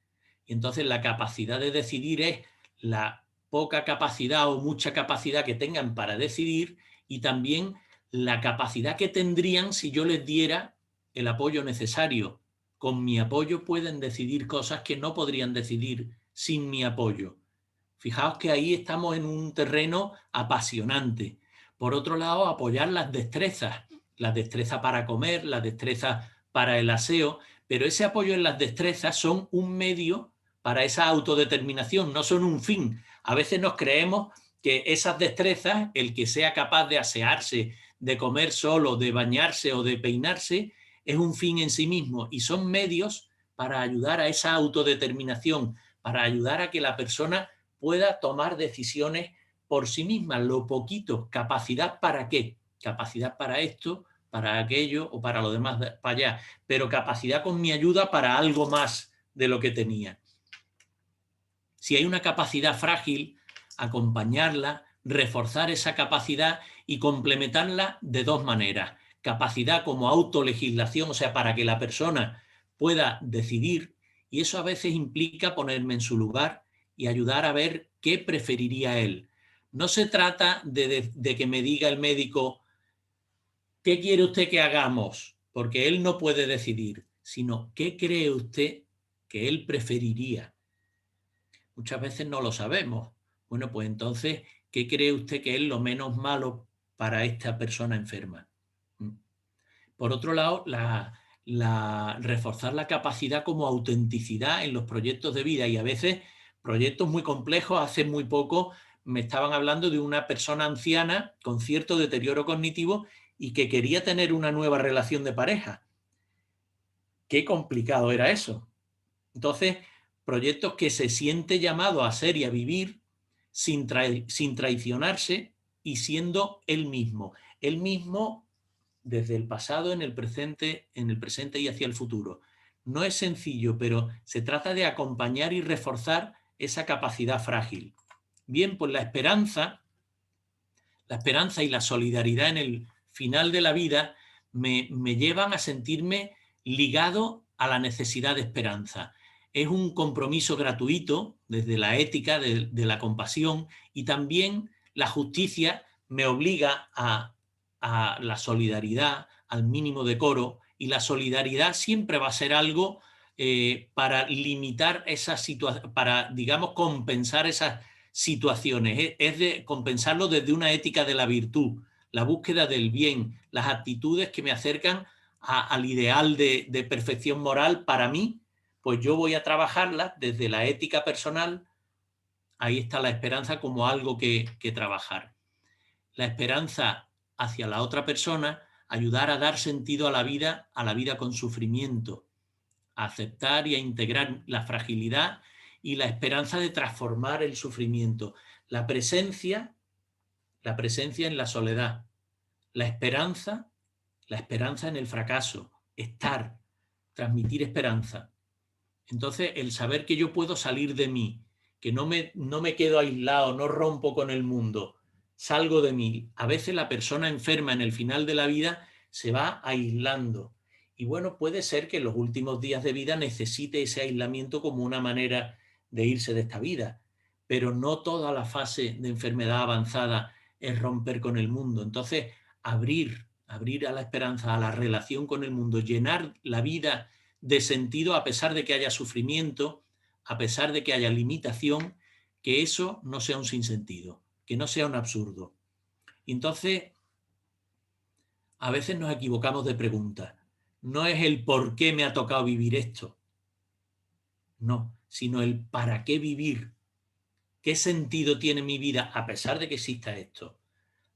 y entonces la capacidad de decidir es la poca capacidad o mucha capacidad que tengan para decidir y también la capacidad que tendrían si yo les diera el apoyo necesario. Con mi apoyo pueden decidir cosas que no podrían decidir sin mi apoyo. Fijaos que ahí estamos en un terreno apasionante. Por otro lado, apoyar las destrezas para comer, las destrezas para el aseo, pero ese apoyo en las destrezas son un medio para esa autodeterminación, no son un fin. A veces nos creemos que esas destrezas, el que sea capaz de asearse, de comer solo, de bañarse o de peinarse, es un fin en sí mismo y son medios para ayudar a esa autodeterminación, para ayudar a que la persona pueda tomar decisiones por sí misma, lo poquito. ¿Capacidad para qué? Capacidad para esto, para aquello o para lo demás, para allá. Pero capacidad con mi ayuda para algo más de lo que tenía. Si hay una capacidad frágil, acompañarla, reforzar esa capacidad y complementarla de dos maneras. Capacidad como autolegislación, o sea, para que la persona pueda decidir, y eso a veces implica ponerme en su lugar y ayudar a ver qué preferiría él. No se trata de que me diga el médico ¿qué quiere usted que hagamos? Porque él no puede decidir, sino ¿qué cree usted que él preferiría? Muchas veces no lo sabemos. Bueno, pues entonces, ¿qué cree usted que es lo menos malo para esta persona enferma? Por otro lado, reforzar la capacidad como autenticidad en los proyectos de vida, y a veces proyectos muy complejos. Hace muy poco me estaban hablando de una persona anciana con cierto deterioro cognitivo y que quería tener una nueva relación de pareja. Qué complicado era eso. Entonces, proyectos que se siente llamado a ser y a vivir sin traicionarse y siendo él mismo. Él mismo desde el pasado en el presente y hacia el futuro. No es sencillo, pero se trata de acompañar y reforzar esa capacidad frágil. Bien, pues la esperanza y la solidaridad en el final de la vida me llevan a sentirme ligado a la necesidad de esperanza. Es un compromiso gratuito desde la ética de la compasión, y también la justicia me obliga a la solidaridad, al mínimo decoro, y la solidaridad siempre va a ser algo para limitar esas situaciones, para, digamos, compensar esas situaciones. Es de compensarlo desde una ética de la virtud, la búsqueda del bien, las actitudes que me acercan al ideal de perfección moral para mí. Pues yo voy a trabajarlas desde la ética personal. Ahí está la esperanza como algo que trabajar. La esperanza hacia la otra persona, ayudar a dar sentido a la vida con sufrimiento, a aceptar y a integrar la fragilidad y la esperanza de transformar el sufrimiento. La presencia en la soledad, la esperanza en el fracaso, estar, transmitir esperanza. Entonces, el saber que yo puedo salir de mí, que no me quedo aislado, no rompo con el mundo, salgo de mí. A veces la persona enferma en el final de la vida se va aislando. Y bueno, puede ser que en los últimos días de vida necesite ese aislamiento como una manera de irse de esta vida. Pero no toda la fase de enfermedad avanzada es romper con el mundo. Entonces, abrir a la esperanza, a la relación con el mundo, llenar la vida de sentido a pesar de que haya sufrimiento, a pesar de que haya limitación, que eso no sea un sinsentido, que no sea un absurdo. Entonces, a veces nos equivocamos de pregunta. No es el por qué me ha tocado vivir esto, no, sino el para qué vivir, qué sentido tiene mi vida a pesar de que exista esto.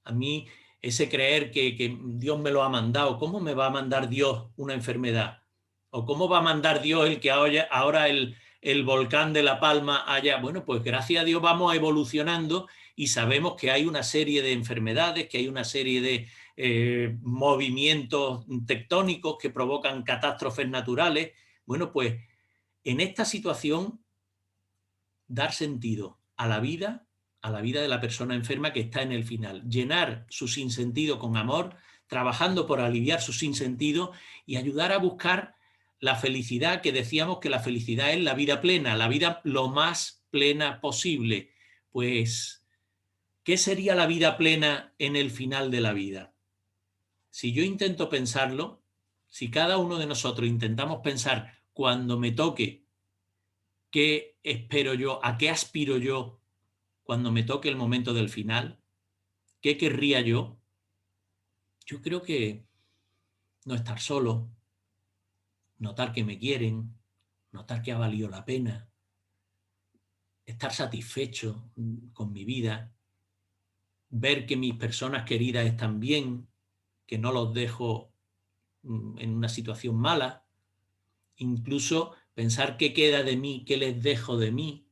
A mí ese creer que Dios me lo ha mandado, ¿cómo me va a mandar Dios una enfermedad? ¿O cómo va a mandar Dios el que ahora el volcán de La Palma haya? Bueno, pues gracias a Dios vamos evolucionando y sabemos que hay una serie de enfermedades, que hay una serie de movimientos tectónicos que provocan catástrofes naturales. Bueno, pues en esta situación dar sentido a la vida de la persona enferma que está en el final, llenar su sinsentido con amor, trabajando por aliviar su sinsentido y ayudar a buscar la felicidad, que decíamos que la felicidad es la vida plena, la vida lo más plena posible. Pues, ¿qué sería la vida plena en el final de la vida? Si yo intento pensarlo, si cada uno de nosotros intentamos pensar cuando me toque, ¿qué espero yo? ¿A qué aspiro yo cuando me toque el momento del final? ¿Qué querría yo? Yo creo que no estar solo, notar que me quieren, notar que ha valido la pena, estar satisfecho con mi vida, ver que mis personas queridas están bien, que no los dejo en una situación mala, incluso pensar qué queda de mí, qué les dejo de mí,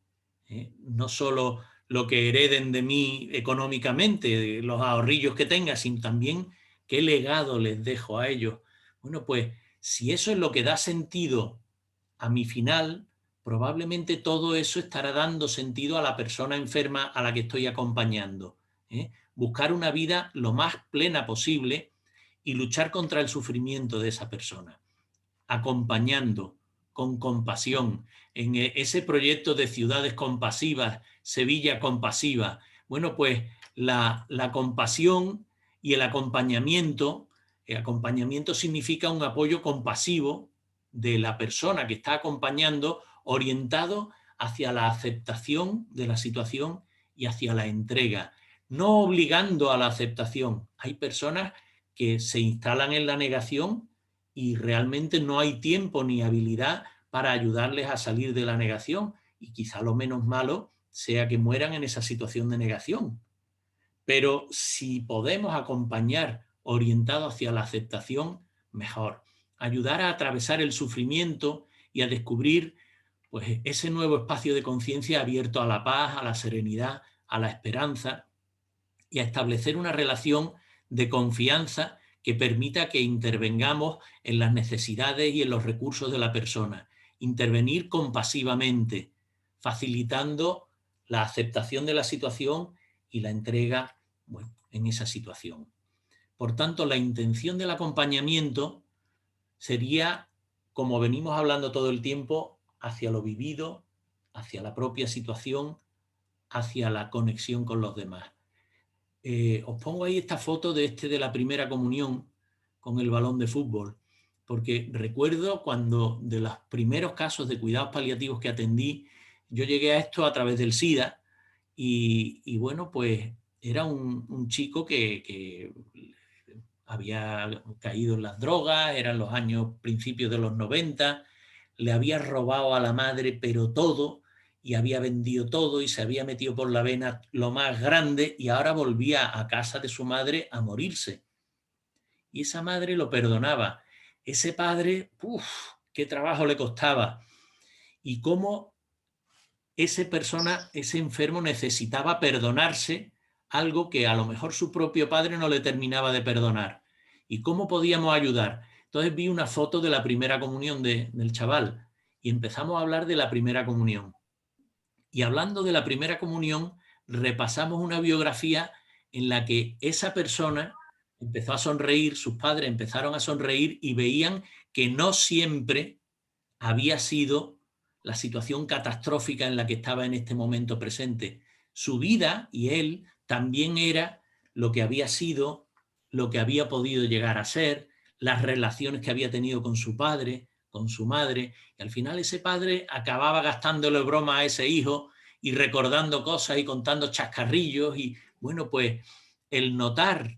no solo lo que hereden de mí económicamente, los ahorrillos que tenga, sino también qué legado les dejo a ellos. Bueno, pues si eso es lo que da sentido a mi final, probablemente todo eso estará dando sentido a la persona enferma a la que estoy acompañando. Buscar una vida lo más plena posible y luchar contra el sufrimiento de esa persona, acompañando con compasión en ese proyecto de ciudades compasivas, Sevilla compasiva. Bueno, pues la compasión y el acompañamiento significa un apoyo compasivo de la persona que está acompañando, orientado hacia la aceptación de la situación y hacia la entrega, no obligando a la aceptación. Hay personas que se instalan en la negación y realmente no hay tiempo ni habilidad para ayudarles a salir de la negación, y quizá lo menos malo sea que mueran en esa situación de negación. Pero si podemos acompañar orientado hacia la aceptación, mejor. Ayudar a atravesar el sufrimiento y a descubrir, pues, ese nuevo espacio de conciencia abierto a la paz, a la serenidad, a la esperanza, y a establecer una relación de confianza que permita que intervengamos en las necesidades y en los recursos de la persona. Intervenir compasivamente, facilitando la aceptación de la situación y la entrega, bueno, en esa situación. Por tanto, la intención del acompañamiento sería, como venimos hablando todo el tiempo, hacia lo vivido, hacia la propia situación, hacia la conexión con los demás. Os pongo ahí esta foto de la primera comunión con el balón de fútbol, porque recuerdo cuando de los primeros casos de cuidados paliativos que atendí, yo llegué a esto a través del SIDA y bueno, pues era un chico que había caído en las drogas, eran los años principios de los 90, le había robado a la madre pero todo, y había vendido todo y se había metido por la vena lo más grande, y ahora volvía a casa de su madre a morirse. Y esa madre lo perdonaba. Ese padre, qué trabajo le costaba. Y cómo ese enfermo necesitaba perdonarse algo que a lo mejor su propio padre no le terminaba de perdonar. ¿Y cómo podíamos ayudar? Entonces vi una foto de la primera comunión del chaval y empezamos a hablar de la primera comunión. Y hablando de la primera comunión, repasamos una biografía en la que esa persona empezó a sonreír, sus padres empezaron a sonreír y veían que no siempre había sido la situación catastrófica en la que estaba en este momento presente. Su vida y él también era lo que había sido, lo que había podido llegar a ser, las relaciones que había tenido con su padre, con su madre, y al final ese padre acababa gastándole broma a ese hijo y recordando cosas y contando chascarrillos, y bueno, pues el notar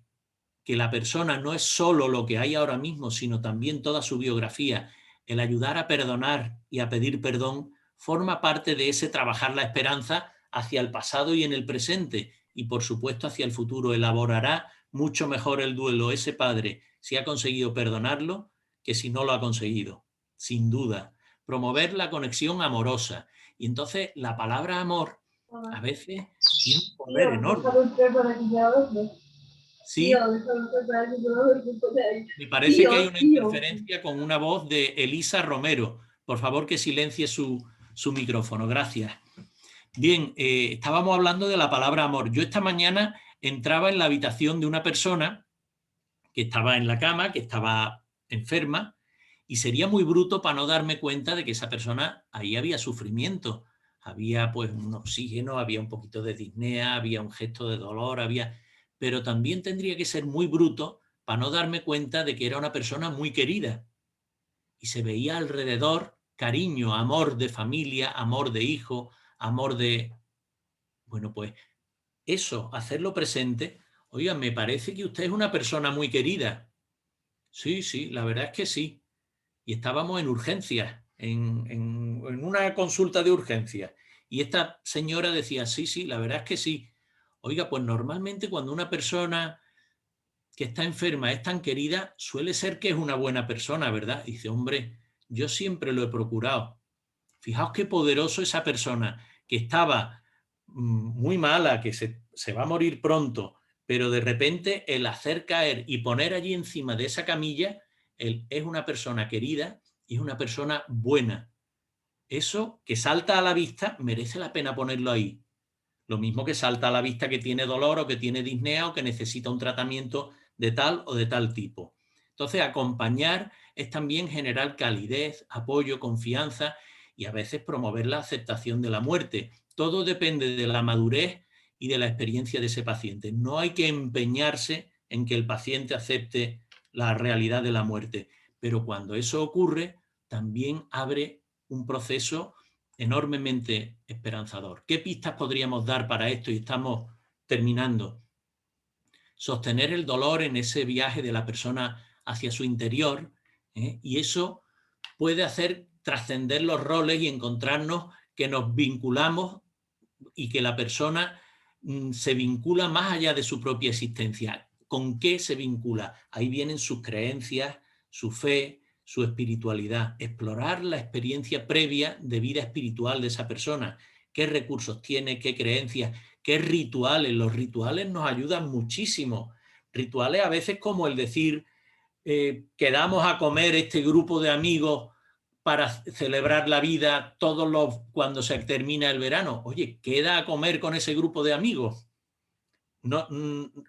que la persona no es solo lo que hay ahora mismo, sino también toda su biografía, el ayudar a perdonar y a pedir perdón, forma parte de ese trabajar la esperanza hacia el pasado y en el presente, y por supuesto hacia el futuro. Elaborará mucho mejor el duelo ese padre si ha conseguido perdonarlo que si no lo ha conseguido, sin duda. Promover la conexión amorosa. Y entonces la palabra amor a veces tiene un poder enorme. Sí, me parece que hay una interferencia con una voz de Elisa Romero. Por favor, que silencie su micrófono. Gracias. Bien, estábamos hablando de la palabra amor. Yo esta mañana entraba en la habitación de una persona que estaba en la cama, que estaba enferma, y sería muy bruto para no darme cuenta de que esa persona, ahí había sufrimiento, había pues un oxígeno, había un poquito de disnea, había un gesto de dolor, pero también tendría que ser muy bruto para no darme cuenta de que era una persona muy querida. Y se veía alrededor cariño, amor de familia, amor de hijo, amor de... Bueno, pues eso, hacerlo presente. Oiga, me parece que usted es una persona muy querida. Sí, sí, la verdad es que sí. Y estábamos en urgencias, en una consulta de urgencias. Y esta señora decía, sí, sí, la verdad es que sí. Oiga, pues normalmente cuando una persona que está enferma es tan querida, suele ser que es una buena persona, ¿verdad? Y dice, hombre, yo siempre lo he procurado. Fijaos qué poderoso esa persona que estaba muy mala, que se va a morir pronto, pero de repente el hacer caer y poner allí encima de esa camilla, él es una persona querida y es una persona buena. Eso que salta a la vista merece la pena ponerlo ahí. Lo mismo que salta a la vista que tiene dolor o que tiene disnea o que necesita un tratamiento de tal o de tal tipo. Entonces, acompañar es también generar calidez, apoyo, confianza y a veces promover la aceptación de la muerte. Todo depende de la madurez y de la experiencia de ese paciente. No hay que empeñarse en que el paciente acepte la realidad de la muerte, pero cuando eso ocurre, también abre un proceso enormemente esperanzador. ¿Qué pistas podríamos dar para esto? Y estamos terminando. Sostener el dolor en ese viaje de la persona hacia su interior, y eso puede hacer trascender los roles y encontrarnos que nos vinculamos y que la persona se vincula más allá de su propia existencia. ¿Con qué se vincula? Ahí vienen sus creencias, su fe, su espiritualidad. Explorar la experiencia previa de vida espiritual de esa persona. ¿Qué recursos tiene? ¿Qué creencias? ¿Qué rituales? Los rituales nos ayudan muchísimo. Rituales a veces como el decir, quedamos a comer este grupo de amigos para celebrar la vida cuando se termina el verano. Oye, queda a comer con ese grupo de amigos. No,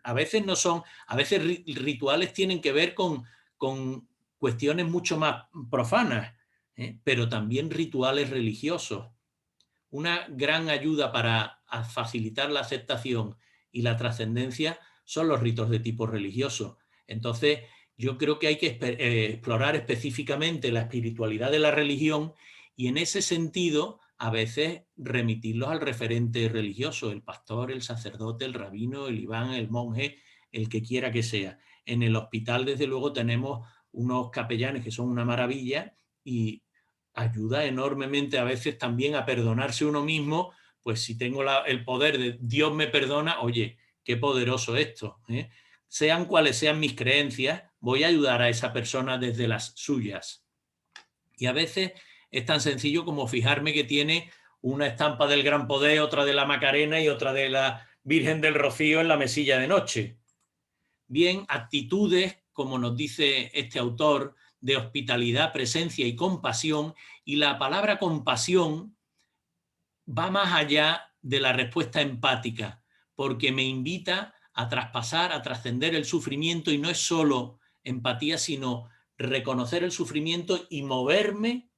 a veces no son, a veces rituales tienen que ver con cuestiones mucho más profanas, pero también rituales religiosos. Una gran ayuda para facilitar la aceptación y la trascendencia son los ritos de tipo religioso. Entonces, yo creo que hay que explorar específicamente la espiritualidad de la religión y en ese sentido a veces remitirlos al referente religioso, el pastor, el sacerdote, el rabino, el imán, el monje, el que quiera que sea. En el hospital, desde luego, tenemos unos capellanes que son una maravilla y ayuda enormemente a veces también a perdonarse uno mismo, pues si tengo el poder de Dios me perdona, oye, qué poderoso esto, ¿eh? Sean cuales sean mis creencias, voy a ayudar a esa persona desde las suyas. Y a veces es tan sencillo como fijarme que tiene una estampa del Gran Poder, otra de la Macarena y otra de la Virgen del Rocío en la mesilla de noche. Bien, actitudes, como nos dice este autor, de hospitalidad, presencia y compasión, y la palabra compasión va más allá de la respuesta empática, porque me invita a traspasar, a trascender el sufrimiento, y no es solo empatía, sino reconocer el sufrimiento y moverme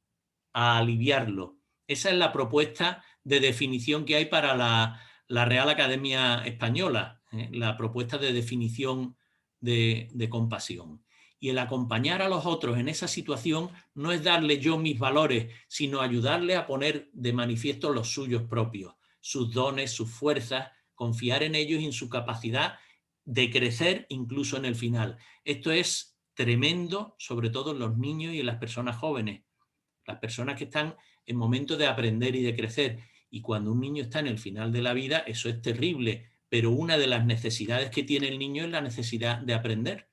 a aliviarlo. Esa es la propuesta de definición que hay para la Real Academia Española, la propuesta de definición de compasión. Y el acompañar a los otros en esa situación no es darle yo mis valores, sino ayudarle a poner de manifiesto los suyos propios, sus dones, sus fuerzas, confiar en ellos y en su capacidad de crecer incluso en el final. Esto es tremendo, sobre todo en los niños y en las personas jóvenes, las personas que están en momentos de aprender y de crecer. Y cuando un niño está en el final de la vida, eso es terrible, pero una de las necesidades que tiene el niño es la necesidad de aprender.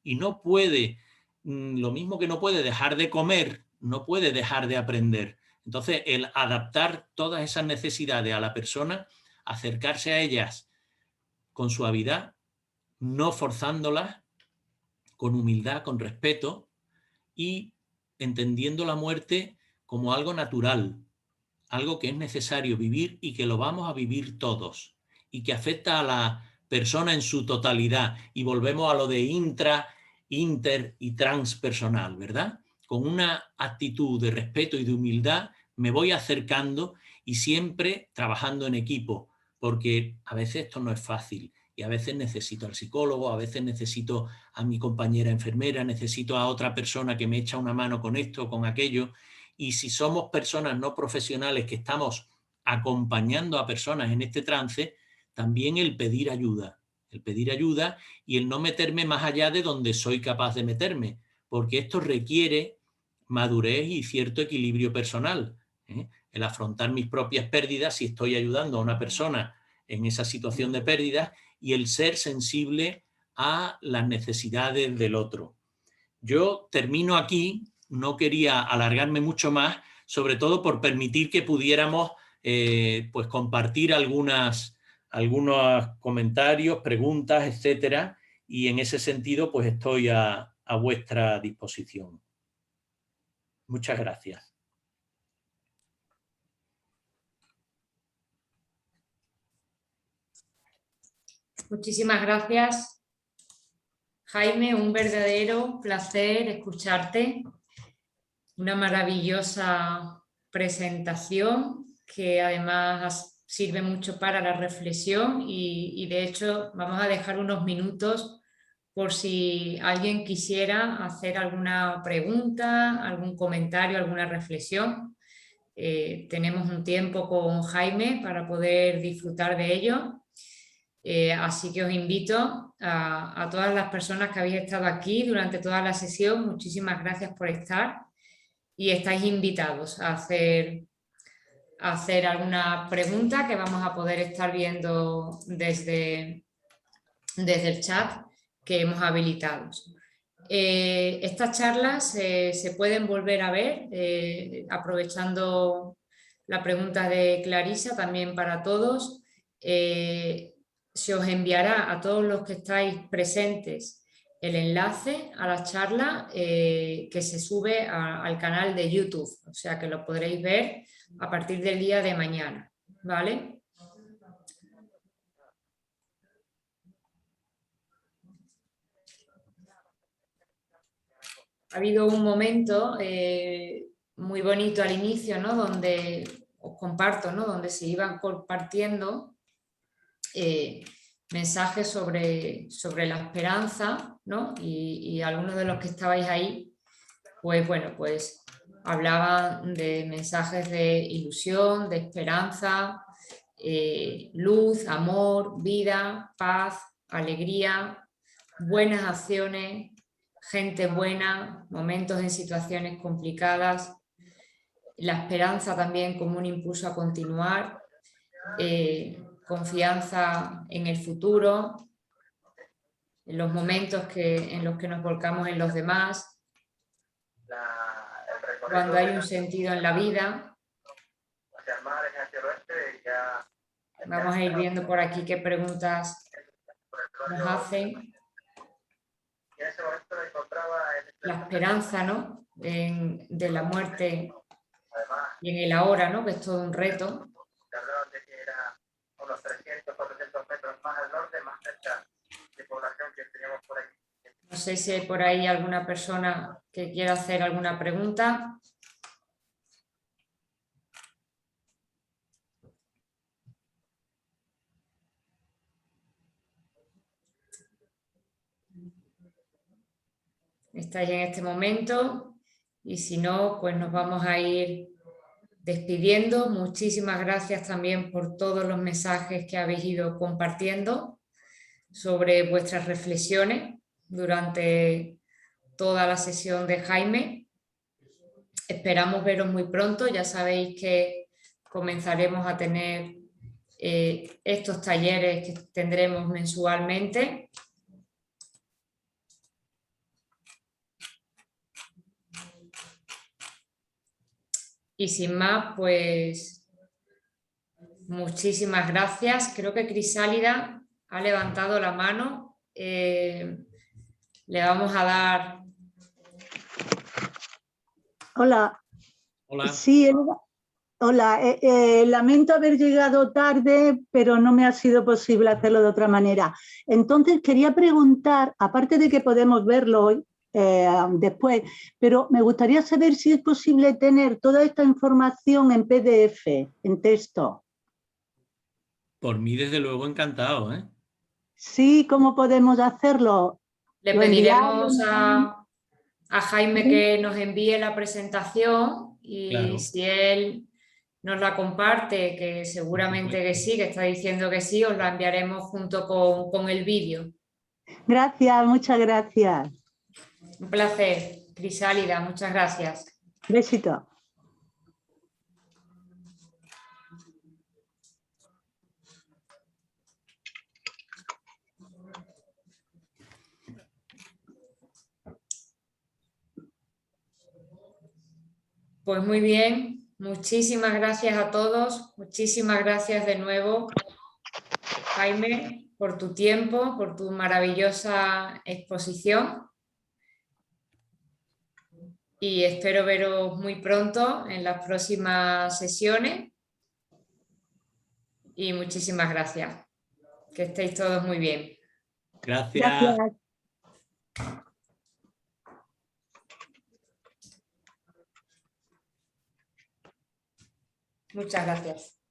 Y no puede, lo mismo que no puede dejar de comer, no puede dejar de aprender. Entonces, el adaptar todas esas necesidades a la persona, acercarse a ellas con suavidad, no forzándolas, con humildad, con respeto y entendiendo la muerte como algo natural, algo que es necesario vivir y que lo vamos a vivir todos y que afecta a la persona en su totalidad. Y volvemos a lo de intra, inter y transpersonal, ¿verdad? Con una actitud de respeto y de humildad me voy acercando y siempre trabajando en equipo, porque a veces esto no es fácil y a veces necesito al psicólogo, a veces necesito a mi compañera enfermera, necesito a otra persona que me echa una mano con esto o con aquello. Y si somos personas no profesionales que estamos acompañando a personas en este trance, también el pedir ayuda y el no meterme más allá de donde soy capaz de meterme, porque esto requiere madurez y cierto equilibrio personal, ¿eh? El afrontar mis propias pérdidas si estoy ayudando a una persona en esa situación de pérdidas y el ser sensible a las necesidades del otro. Yo termino aquí, no quería alargarme mucho más, sobre todo por permitir que pudiéramos pues compartir algunos comentarios, preguntas, etcétera, y en ese sentido pues estoy a vuestra disposición. Muchas gracias.
Muchísimas gracias, Jaime, un verdadero placer escucharte. Una maravillosa presentación que además has sirve mucho para la reflexión y de hecho vamos a dejar unos minutos por si alguien quisiera hacer alguna pregunta, algún comentario, alguna reflexión. Tenemos un tiempo con Jaime para poder disfrutar de ello. Así que os invito a todas las personas que habéis estado aquí durante toda la sesión. Muchísimas gracias por estar y estáis invitados a hacer alguna pregunta que vamos a poder estar viendo desde el chat que hemos habilitado. Estas charlas se pueden volver a ver aprovechando la pregunta de Clarisa también para todos. Se os enviará a todos los que estáis presentes el enlace a la charla que se sube al canal de YouTube, o sea que lo podréis ver a partir del día de mañana, ¿vale? Ha habido un momento muy bonito al inicio, ¿no? Donde os comparto, ¿no? Donde se iban compartiendo mensajes sobre la esperanza, ¿no? Y algunos de los que estabais ahí, pues bueno, pues hablaban de mensajes de ilusión, de esperanza, luz, amor, vida, paz, alegría, buenas acciones, gente buena, momentos en situaciones complicadas, la esperanza también como un impulso a continuar, confianza en el futuro, en los momentos en los que nos volcamos en los demás, cuando hay un sentido en la vida. Vamos a ir viendo por aquí qué preguntas nos hacen. La esperanza, ¿no? De la muerte y en el ahora, ¿no? Que es todo un reto. No sé si hay por ahí alguna persona que quiera hacer alguna pregunta. Estáis en este momento y si no, pues nos vamos a ir despidiendo. Muchísimas gracias también por todos los mensajes que habéis ido compartiendo sobre vuestras reflexiones durante toda la sesión de Jaime. Esperamos veros muy pronto. Ya sabéis que comenzaremos a tener estos talleres que tendremos mensualmente. Y sin más, pues muchísimas gracias. Creo que Crisálida ha levantado la mano. Le vamos a dar...
Hola.
Hola.
Sí, hola. Lamento haber llegado tarde, pero no me ha sido posible hacerlo de otra manera. Entonces, quería preguntar, aparte de que podemos verlo hoy, después, pero me gustaría saber si es posible tener toda esta información en PDF, en texto.
Por mí, desde luego, encantado, ¿eh?
Sí, ¿cómo podemos hacerlo?
Le pediremos a Jaime que nos envíe la presentación y
Claro.
si él nos la comparte, que seguramente que sí, que está diciendo que sí, os la enviaremos junto con el vídeo.
Gracias, muchas gracias.
Un placer, Crisálida, muchas gracias.
Besito.
Pues muy bien, muchísimas gracias a todos, muchísimas gracias de nuevo, Jaime, por tu tiempo, por tu maravillosa exposición y espero veros muy pronto en las próximas sesiones y muchísimas gracias. Que estéis todos muy bien.
Gracias.
Gracias.
Muchas gracias.